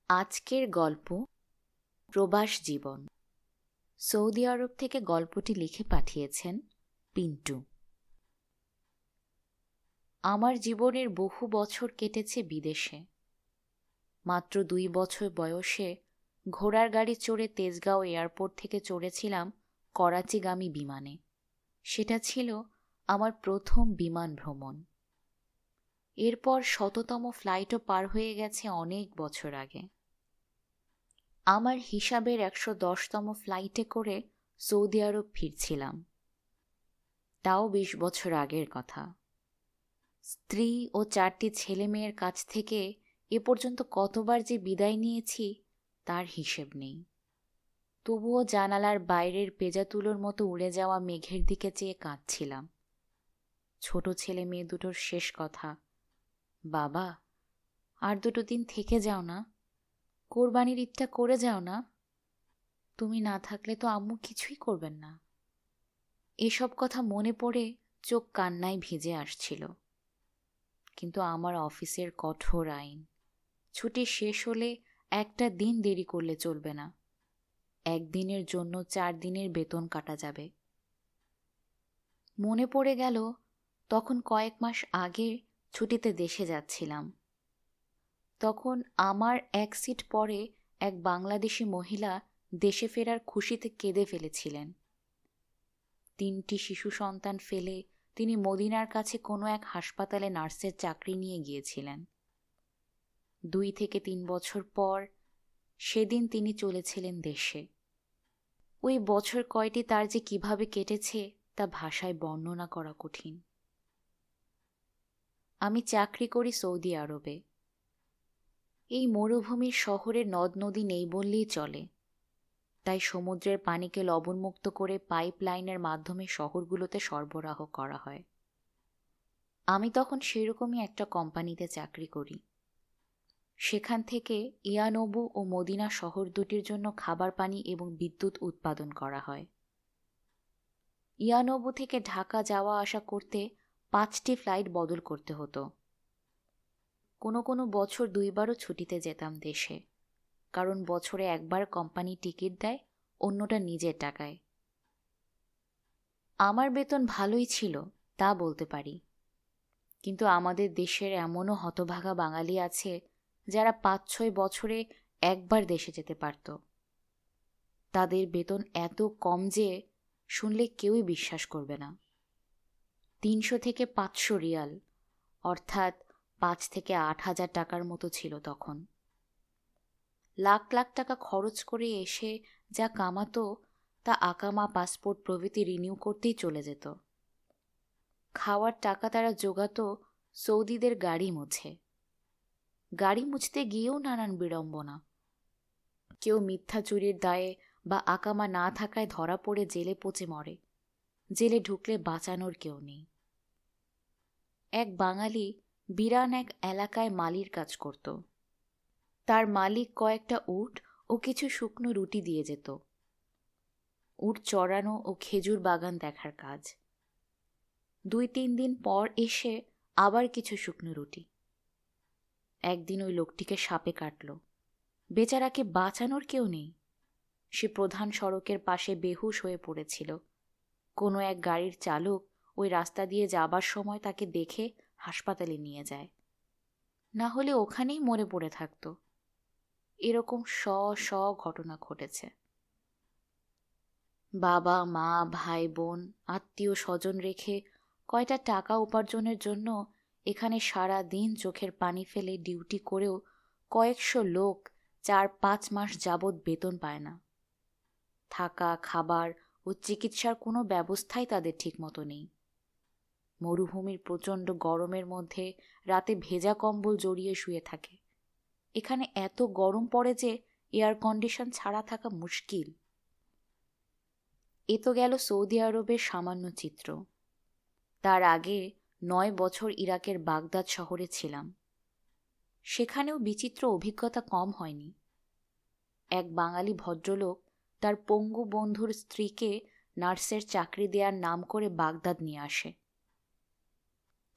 আজকের গল্প প্রবাস জীবন। সৌদি আরব থেকে গল্পটি লিখে পাঠিয়েছেন পিন্টু। আমার জীবনের বহু বছর কেটেছে বিদেশে। মাত্র 2 বছর বয়সে ঘোড়ার গাড়ি চড়ে তেজগাঁও এয়ারপোর্ট থেকে চড়েছিলাম করাচিগামী বিমানে। সেটা ছিল আমার প্রথম বিমান ভ্রমণ। এরপর শততম ফ্লাইটও পার হয়ে গেছে অনেক বছর আগে। আমার হিসাবের 110তম ফ্লাইটে করে সৌদি আরব ফিরছিলাম। তাও 20 বছর আগের কথা। স্ত্রী ও 4টি ছেলে মেয়ের কাছ থেকে এ পর্যন্ত কতবার যে বিদায় নিয়েছি তার হিসেব নেই। তবুও জানালার বাইরের পেঁজা তুলোর মতো উড়ে যাওয়া মেঘের দিকে চেয়ে কাঁদছিলাম। ছোট ছেলে মেয়ে দুটোর শেষ কথা, বাবা আর 2 দিন থেকে যাও না, কোরবানির ঈদটা করে যাও না, তুমি না থাকলে তো আম্মু কিছুই করবেন না। এসব কথা মনে পড়ে চোখ কান্নায় ভিজে আসছিল। কিন্তু আমার অফিসের কঠোর আইন, ছুটি শেষ হলে একটা দিন দেরি করলে চলবে না। 1 দিনের জন্য 4 দিনের বেতন কাটা যাবে। মনে পড়ে গেল তখন কয়েক মাস আগে ছুটিতে দেশে যাচ্ছিলাম। তখন আমার এক সিট পরে এক বাংলাদেশি মহিলা দেশে ফেরার খুশিতে কেঁদে ফেলেছিলেন। 3টি শিশু সন্তান ফেলে তিনি মদিনার কাছে কোনো এক হাসপাতালে নার্সের চাকরি নিয়ে গিয়েছিলেন। 2 থেকে 3 বছর পর সেদিন তিনি চলেছিলেন দেশে। ওই বছর কয়টি তার যে কিভাবে কেটেছে তা ভাষায় বর্ণনা করা কঠিন। আমি চাকরি করি সৌদি আরবে। এই মরুভূমির শহরে নদ নদী নেই বললেই চলে, তাই সমুদ্রের পানিকে লবণমুক্ত করে পাইপ লাইনের মাধ্যমে শহরগুলোতে সরবরাহ করা হয়। আমি তখন সেরকমই একটা কোম্পানিতে চাকরি করি। সেখান থেকে ইয়ানবু ও মদিনা শহর দুটির জন্য খাবার পানি এবং বিদ্যুৎ উৎপাদন করা হয়। ইয়ানবু থেকে ঢাকা যাওয়া আসা করতে 5টি ফ্লাইট বদল করতে হতো। কোনো কোনো বছর 2বারও ছুটিতে যেতাম দেশে, কারণ বছরে একবার কোম্পানি টিকিট দেয়, অন্যটা নিজের টাকায়। আমার বেতন ভালোই ছিল তা বলতে পারি, কিন্তু আমাদের দেশের এমনও হতভাগা বাঙালি আছে যারা 5-6 বছরে একবার দেশে যেতে পারত। তাদের বেতন এত কম যে শুনলে কেউই বিশ্বাস করবে না। 300 থেকে 500 রিয়াল, অর্থাৎ 5 থেকে 8,000 টাকার মতো ছিল তখন। লাখ লাখ টাকা খরচ করে এসে যা কামাতো তা আকামা, পাসপোর্ট প্রভৃতি রিনিউ করতেই চলে যেত। খাওয়ার টাকা তারা জোগাতো সৌদিদের গাড়ি মুছে। গাড়ি মুছতে গিয়েও নানান বিড়ম্বনা। কেউ মিথ্যা চুরির দায়ে বা আকামা না থাকায় ধরা পড়ে জেলে পচে মরে। জেলে ঢুকলে বাঁচানোর কেউ নেই। এক বাঙালি বিরান এক এলাকায় মালির কাজ করত। তার মালিক কয়েকটা উট ও কিছু শুকনো রুটি দিয়ে যেত। উট চড়ানো ও খেজুর বাগান দেখার কাজ। 2-3 দিন পর এসে আবার কিছু শুকনো রুটি। একদিন ওই লোকটিকে সাপে কাটল। বেচারাকে বাঁচানোর কেউ নেই। সে প্রধান সড়কের পাশে বেহুশ হয়ে পড়েছিল। কোনো এক গাড়ির চালক ওই রাস্তা দিয়ে যাবার সময় তাকে দেখে হাসপাতালে নিয়ে যায়, না হলে ওখানেই মরে পড়ে থাকত। এরকম শ ঘটনা ঘটেছে। বাবা মা ভাই বোন আত্মীয় স্বজন রেখে কয়টা টাকা উপার্জনের জন্য এখানে সারা দিন চোখের পানি ফেলে ডিউটি করেও কয়েকশো লোক 4-5 মাস যাবৎ বেতন পায় না। থাকা, খাবার ও চিকিৎসার কোনো ব্যবস্থাই তাদের ঠিকমতো নেই। মরুভূমির প্রচণ্ড গরমের মধ্যে রাতে ভেজা কম্বল জড়িয়ে শুয়ে থাকে। এখানে এত গরম পড়ে যে এয়ার কন্ডিশন ছাড়া থাকা মুশকিল। এ তো গেল সৌদি আরবের সামান্য চিত্র। তার আগে 9 বছর ইরাকের বাগদাদ শহরে ছিলাম। সেখানেও বিচিত্র অভিজ্ঞতা কম হয়নি। এক বাঙালি ভদ্রলোক তার পঙ্গু বন্ধুর স্ত্রীকে নার্সের চাকরি দেওয়ার নাম করে বাগদাদ নিয়ে আসে।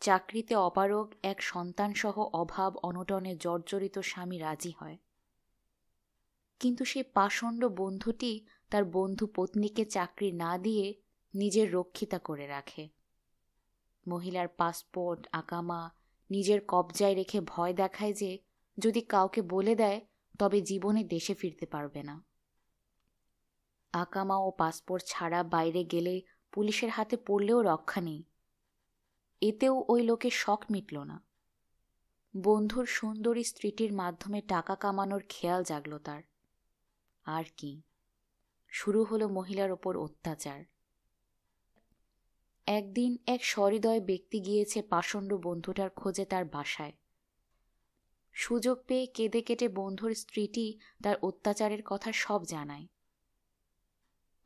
চাকরিতে অপারগ এক সন্তানসহ অভাব অনটনে জর্জরিত স্বামী রাজি হয়। কিন্তু সেই পাষণ্ড বন্ধুটি তার বন্ধু পত্নীকে চাকরি না দিয়ে নিজের রক্ষিতা করে রাখে। মহিলার পাসপোর্ট আকামা নিজের কবজায় রেখে ভয় দেখায় যে যদি কাউকে বলে দেয় তবে জীবনে দেশে ফিরতে পারবে না। আকামা ও পাসপোর্ট ছাড়া বাইরে গেলে পুলিশের হাতে পড়লেও রক্ষা নেই। এতেও ওই লোকের শখ মিটল না। বন্ধুর সুন্দরী স্ত্রীটির মাধ্যমে টাকা কামানোর খেয়াল জাগল তার। আর কি, শুরু হলো মহিলার ওপর অত্যাচার। একদিন এক সহৃদয় ব্যক্তি গিয়েছে পাষণ্ড বন্ধুটার খোঁজে তার বাসায়। সুযোগ পেয়ে কেঁদে কেটে বন্ধুর স্ত্রীটি তার অত্যাচারের কথা সব জানায়।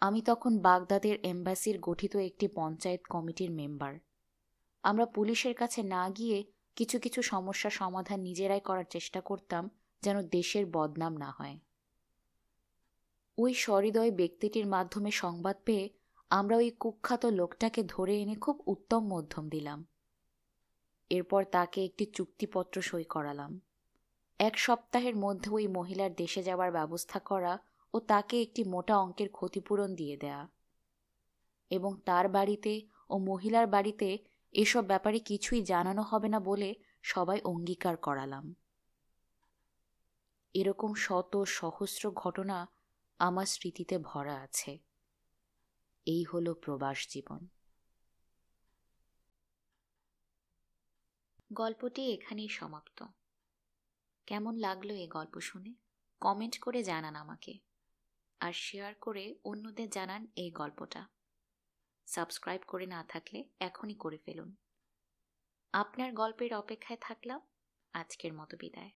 আমি তখন বাগদাদের এম্বাসির গঠিত একটি পঞ্চায়েত কমিটির মেম্বার। আমরা পুলিশের কাছে না গিয়ে কিছু কিছু সমস্যা সমাধান নিজেরাই করার চেষ্টা করতাম, যেন দেশের বদনাম না হয়। ওই সহৃদয় ব্যক্তিটির মাধ্যমে সংবাদ পেয়ে আমরা ওই কুখ্যাত লোকটাকে ধরে এনে খুব উত্তম মধ্যম দিলাম। এরপর তাকে একটি চুক্তিপত্র সই করালাম। 1 সপ্তাহের মধ্যে ওই মহিলার দেশে যাওয়ার ব্যবস্থা করা ও তাকে একটি মোটা অঙ্কের ক্ষতিপূরণ দিয়ে দেয়া, এবং তার বাড়িতে ও মহিলার বাড়িতে এসব ব্যাপারে কিছুই জানানো হবে না বলে সবাই অঙ্গীকার করালাম। এরকম শত সহস্র ঘটনা আমার স্মৃতিতে ভরা আছে। এই হলো প্রবাস জীবন। গল্পটি এখানেই সমাপ্ত। কেমন লাগলো এই গল্প শুনে কমেন্ট করে জানান আমাকে, আর শেয়ার করে অন্যদের জানান এই গল্পটা। সাবস্ক্রাইব করে না থাকলে এখনই করে ফেলুন। আপনার গল্পের অপেক্ষায় থাকলাম। আজকের মতো বিদায়।